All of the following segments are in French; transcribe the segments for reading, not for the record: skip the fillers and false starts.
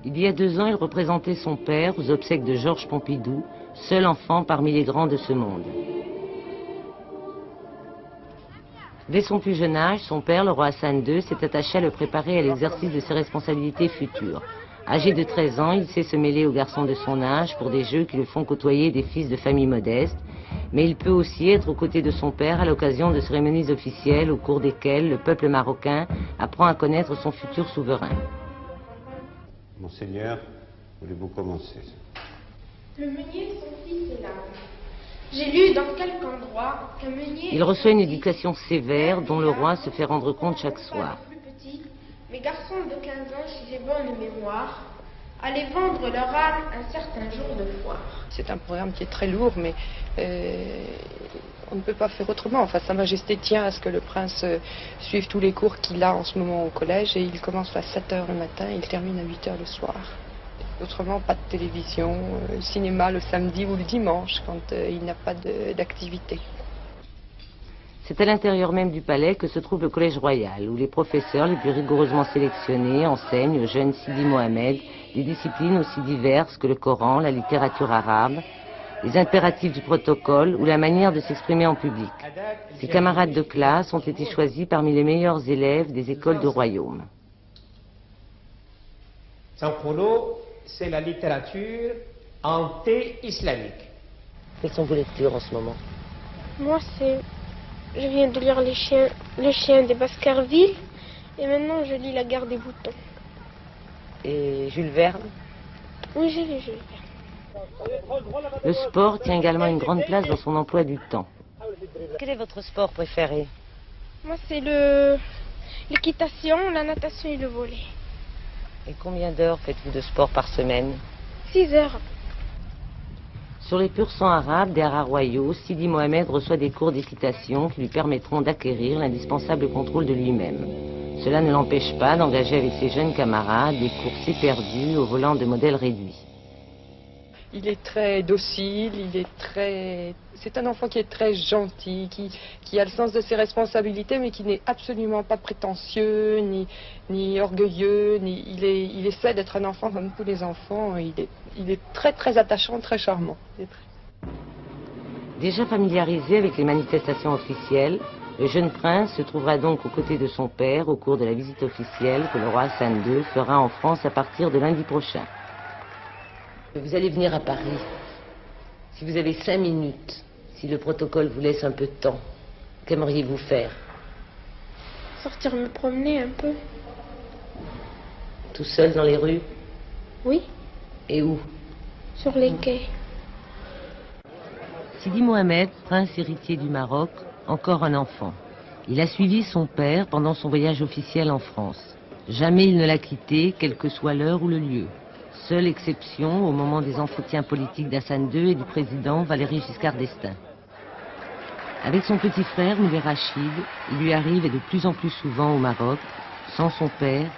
Il y a 2 ans, il représentait son père aux obsèques de Georges Pompidou, seul enfant parmi les grands de ce monde. Dès son plus jeune âge, son père, le roi Hassan II, s'est attaché à le préparer à l'exercice de ses responsabilités futures. Âgé de 13 ans, il sait se mêler aux garçons de son âge pour des jeux qui le font côtoyer des fils de familles modestes, mais il peut aussi être aux côtés de son père à l'occasion de cérémonies officielles au cours desquelles le peuple marocain apprend à connaître son futur souverain. Monseigneur, voulez-vous commencer? Le meunier, son fils est là. J'ai lu dans quelque endroit qu'un meunier... Il reçoit une éducation sévère dont le roi se fait rendre compte chaque soir. Mes garçons de 15 ans, si j'ai bonne mémoire, allaient vendre leur âme un certain jour de foire. C'est un programme qui est très lourd, mais on ne peut pas faire autrement. Enfin, Sa Majesté tient à ce que le prince suive tous les cours qu'il a en ce moment au collège, et il commence à 7 h le matin et il termine à 8 h le soir. Autrement, pas de télévision, cinéma le samedi ou le dimanche, quand il n'a pas d'activité. C'est à l'intérieur même du palais que se trouve le collège royal, où les professeurs les plus rigoureusement sélectionnés enseignent au jeune Sidi Mohamed des disciplines aussi diverses que le Coran, la littérature arabe, les impératifs du protocole ou la manière de s'exprimer en public. Ses camarades de classe ont été choisis parmi les meilleurs élèves des écoles du royaume. Sankholo, c'est la littérature anté-islamique. Quelles sont vos lectures en ce moment? Moi, je viens de lire Le chien des Baskerville, et maintenant je lis La guerre des boutons. Et Jules Verne? Oui, j'ai lu Jules Verne. Le sport tient également une grande place dans son emploi du temps. Quel est votre sport préféré? Moi, c'est l'équitation, la natation et le volley. Et combien d'heures faites-vous de sport par semaine? 6 heures. Sur les pur sang arabes des haras royaux, Sidi Mohamed reçoit des cours d'équitation qui lui permettront d'acquérir l'indispensable contrôle de lui-même. Cela ne l'empêche pas d'engager avec ses jeunes camarades des courses éperdues au volant de modèles réduits. Il est très docile, c'est un enfant qui est très gentil, qui a le sens de ses responsabilités, mais qui n'est absolument pas prétentieux, ni orgueilleux, il essaie d'être un enfant comme tous les enfants. Il est très très attachant, très charmant. Déjà familiarisé avec les manifestations officielles, le jeune prince se trouvera donc aux côtés de son père au cours de la visite officielle que le roi Hassan II fera en France à partir de lundi prochain. Vous allez venir à Paris. Si vous avez 5 minutes, si le protocole vous laisse un peu de temps, qu'aimeriez-vous faire? Sortir me promener un peu. Tout seul dans les rues? Oui. Et où? Sur les quais. Sidi Mohamed, prince héritier du Maroc, encore un enfant. Il a suivi son père pendant son voyage officiel en France. Jamais il ne l'a quitté, quelle que soit l'heure ou le lieu. Seule exception au moment des entretiens politiques d'Hassan II et du président Valéry Giscard d'Estaing. Avec son petit frère, Moulay Rachid, il lui arrive, et de plus en plus souvent au Maroc, sans son père,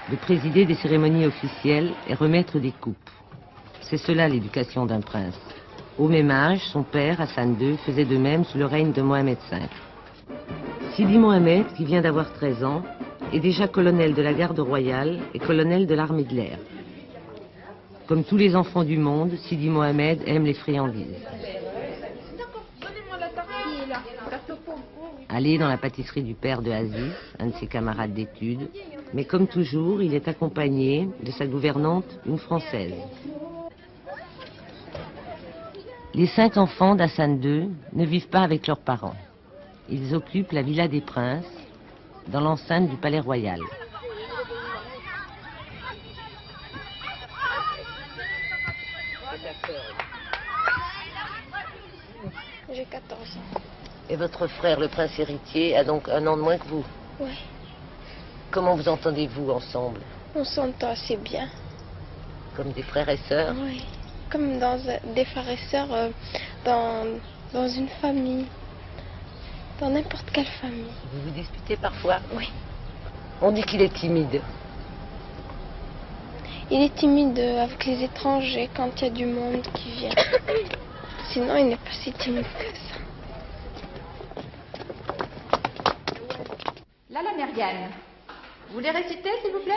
de présider des cérémonies officielles et remettre des coupes. C'est cela l'éducation d'un prince. Au même âge, son père, Hassan II, faisait de même sous le règne de Mohamed V. Sidi Mohamed, qui vient d'avoir 13 ans, est déjà colonel de la garde royale et colonel de l'armée de l'air. Comme tous les enfants du monde, Sidi Mohamed aime les friandises. Aller dans la pâtisserie du père de Aziz, un de ses camarades d'études, mais comme toujours, il est accompagné de sa gouvernante, une Française. Les 5 enfants d'Hassan II ne vivent pas avec leurs parents. Ils occupent la Villa des Princes, dans l'enceinte du Palais Royal. J'ai 14 ans. Et votre frère, le prince héritier, a donc 1 an de moins que vous? Oui. Comment vous entendez-vous ensemble? On s'entend assez bien. Comme des frères et sœurs? Oui. Comme des frères et sœurs dans une famille. Dans n'importe quelle famille. Vous vous disputez parfois? Oui. On dit qu'il est timide. Il est timide avec les étrangers quand il y a du monde qui vient. Sinon, il n'est pas si timide que ça. La Lamérienne. Vous les récitez, s'il vous plaît?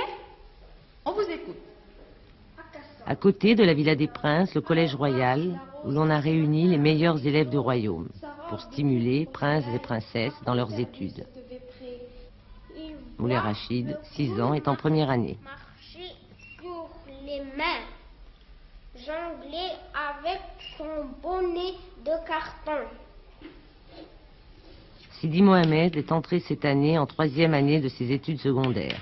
On vous écoute. À côté de la Villa des Princes, le Collège Royal, où l'on a réuni les meilleurs élèves du royaume pour stimuler princes et princesses dans leurs études. Moulay Rachid, 6 ans, est en première année. Marcher sur les mains, jongler avec son bonnet de carton. Sidi Mohamed est entré cette année en 3e année de ses études secondaires.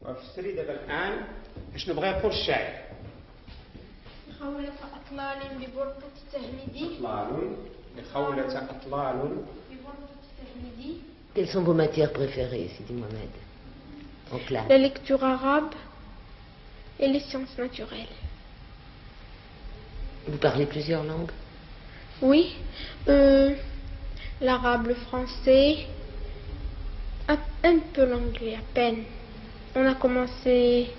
وفي السريدة الآن شنو بغى يقول الشاعر؟ خولة أطلال ببرقة تهمدي أطلال لخولة أطلال. ببرقة تهمدي. Quelles sont vos matières préférées, Sidi Mohamed, en classe? La lecture arabe et les sciences naturelles. Vous parlez plusieurs langues? Oui, l'arabe, le français, un peu l'anglais, à peine. On a commencé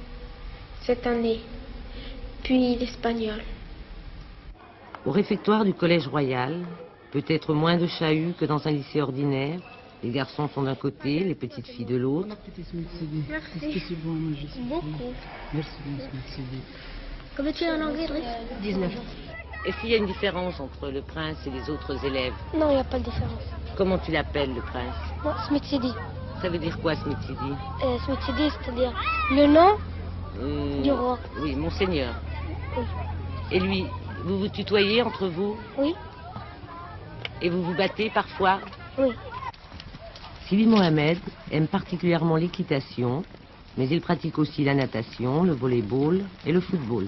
cette année, puis l'espagnol. Au réfectoire du Collège Royal, peut-être moins de chahut que dans un lycée ordinaire. Les garçons sont d'un côté, les petites filles de l'autre. Merci. Beaucoup. Combien tu es en anglais, Driss 19. Est-ce qu'il y a une différence entre le prince et les autres élèves? Non, il n'y a pas de différence. Comment tu l'appelles, le prince? Moi, Smith Sidi. Ça veut dire quoi, Smith Sidi? Smith Sidi, c'est-à-dire le nom du roi. Oui, monseigneur. Oui. Et lui, vous vous tutoyez entre vous? Oui. Et vous vous battez parfois? Oui. Sidi Mohamed aime particulièrement l'équitation, mais il pratique aussi la natation, le volley-ball et le football.